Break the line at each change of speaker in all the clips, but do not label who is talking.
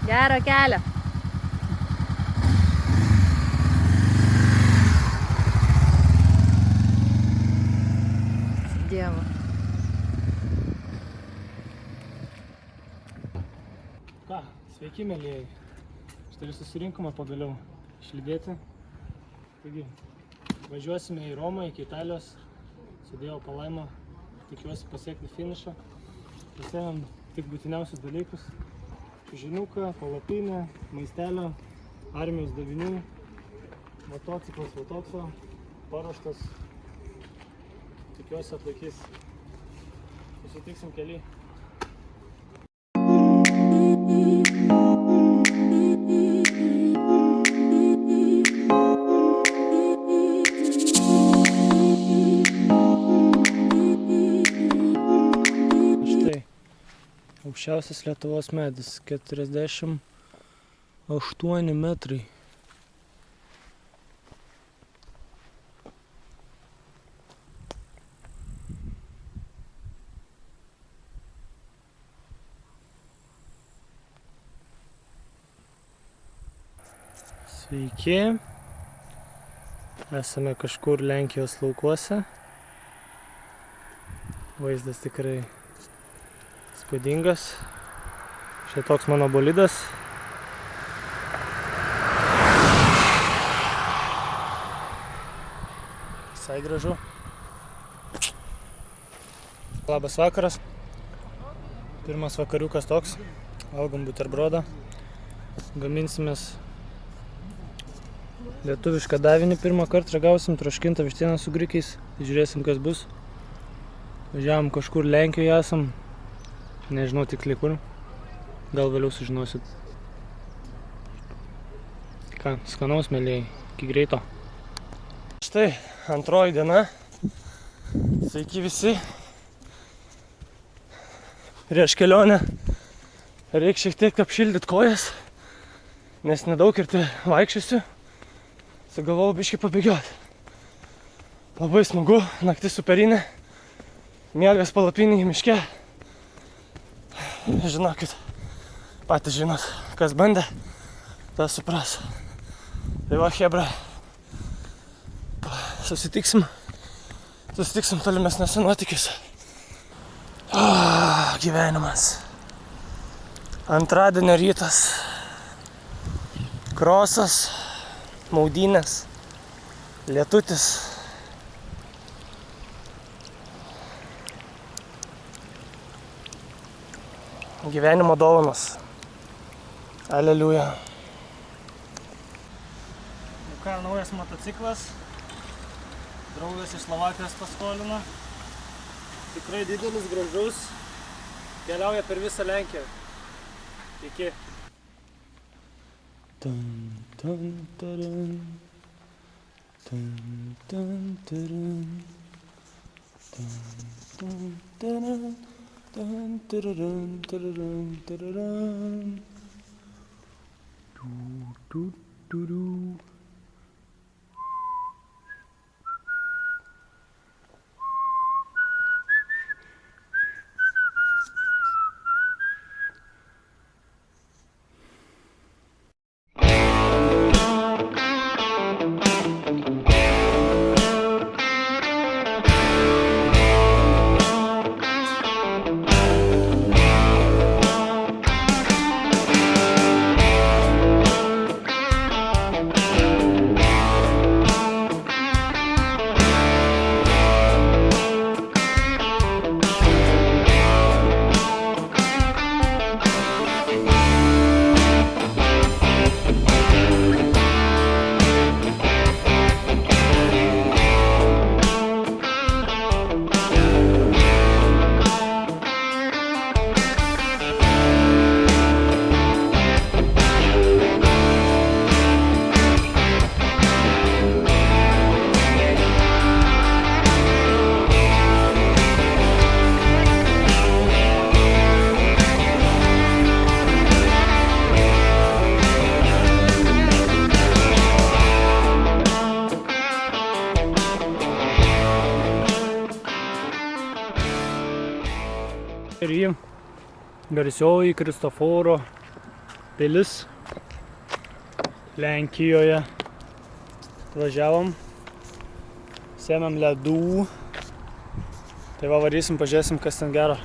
Gero kelio. Dievo.
Ką, sveiki, mėlėjai. Štai susirinkome pagaliau išlydėti. Taigi, važiuosime į Romą, iki Italijos. Su Dievo palaima, tikiuosi pasiekti finišą. Pasėmėm tik būtiniausius dalykus. Čiužinuką, palapinę, maistelio, armijos davinių, motociklas, autokso, paruoštas. Tikiuosi atlaikys. Susitiksim kely. Štai, aukščiausias Lietuvos medis, 48 metrai. Sveiki, esame kažkur Lenkijos laukuose, vaizdas tikrai įspūdingas, štai toks mano bolidas, visai gražu. Labas vakaras, pirmas vakariukas toks, valgom buterbrodą, gaminsimės lietuvišką davinį, pirmą kartą ragausim troškintą vištieną su grikiais, žiūrėsim kas bus. Važiavom kažkur Lenkijoje esam, nežinau tiksliai kur, gal vėliau sužinosit. Ką, skanaus mėlėjai, iki greito. Štai, antroji diena, sveiki visi. Prieš kelionę reikia šiek tiek apšildyt kojas, nes nedaug ir tai vaikščiosiu. Sugalvojau biškį pabėgioti. Labai smagu, naktis superinė, miegas palapinėje miške. Žinokit, patys žinot, kas bandė, tas supras. Tai va, chebra, susitiksim tolimesnėse nuotykiuose. Gyvenimas. Antradienio rytas. Krosas. Maudynės, lietutis. Gyvenimo dovanos. Aleliuja. Nu ką, naujas motociklas. Draugas iš Slovakijos paskolino. Tikrai didelis, gražus. Keliauja per visą Lenkiją. Iki. Dun, dun, dun, dun, dun, dun, dun, dun, dun, dun, dun, dun, dun. Ir jį garsioji Kristoforo pilis Lenkijoje. Važiavom, sėmėm ledų. Tai va varysim, pažiūrėsim, kas ten gero.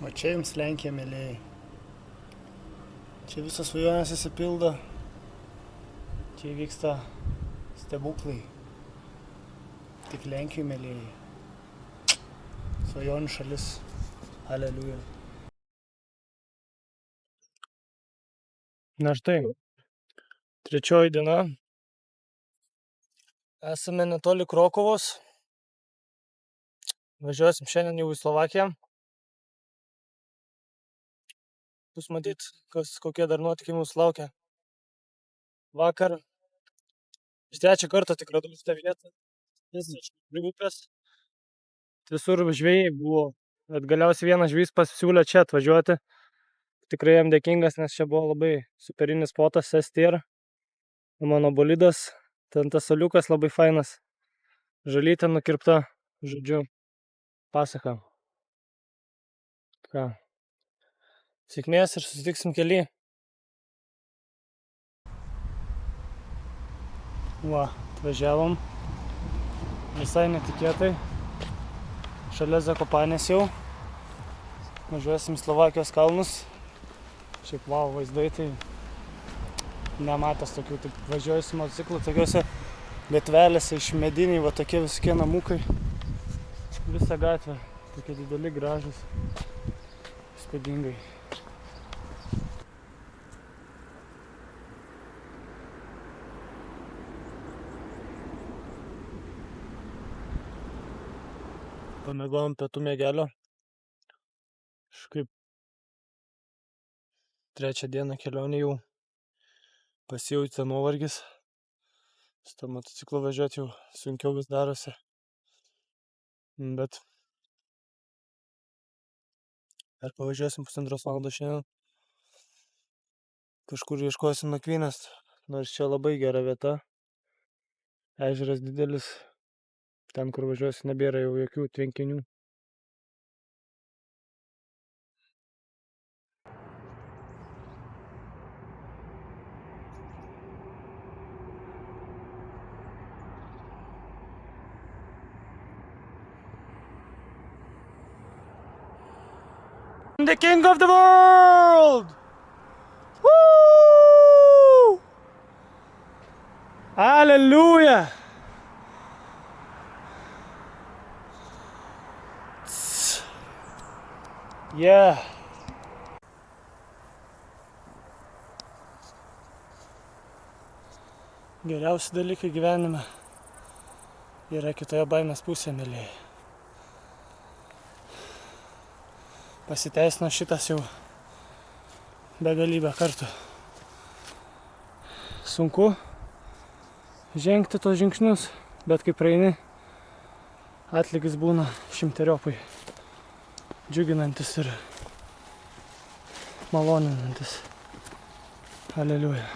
O čia jums Lenkija, mėlėjai. Čia visos svajonės įsipildo. Čia vyksta stebuklai. Tik Lenkijai, mėlėjai. Svajonių šalis. Aleliuja. Na štai. Trečioji diena. Esame netoli Krokuvos. Važiuosim šiandien jau į Slovakiją. Bus matyt, kokie dar nuotykiai mūsų laukia. Vakar iš trečią kartą tik radau šitą vietą. Prie upės. Visur žvejai buvo. Bet galiausiai vienas žvejys pasiūlė čia atvažiuoti. Tikrai jam dėkingas, nes čia buvo labai superinis spotas, STR. Mano bolidas. Ten tas soliukas labai fainas. Žalytė nukirpta. Žodžiu, pasaka. Ką? Sėkmės ir susitiksim kely. Va, atvažiavom. Visai netikėtai. Šalia Zakopanės jau. Važiuosim į Slovakijos kalnus. Šiaip wow, vaizdai tai nematęs tokių. Taip važiuoju su motociklu tokiuose gatvelėse iš mediniai, va tokie visokie namukai. Visa gatvė. Tokie dideli, gražūs. Įspūdingai. Pamėgojom pietų miegelio. Kažkaip trečią dieną kelionė jau pasijautė nuovargis. Su tą motociklu važiuoti jau sunkiau vis darosi. Bet dar pavažiuosim 1,5 valandos šiandien. Kažkur ieškosim nakvynės, nors čia labai gera vieta. Ežeras didelis. Ten, kur važiuosi, nebėra jau jokių tvenkinių. The king of the world! Woo! Hallelujah! Yeah. Geriausi dalykai gyvenime yra kitoje baimės pusėje, mėlėjai. Pasiteisino šitas jau begalybę kartų. Sunku žengti tos žingsnius, bet kai praeini, atlygis būna šimteriopai džiuginantis ir maloninantis. Aleliuja.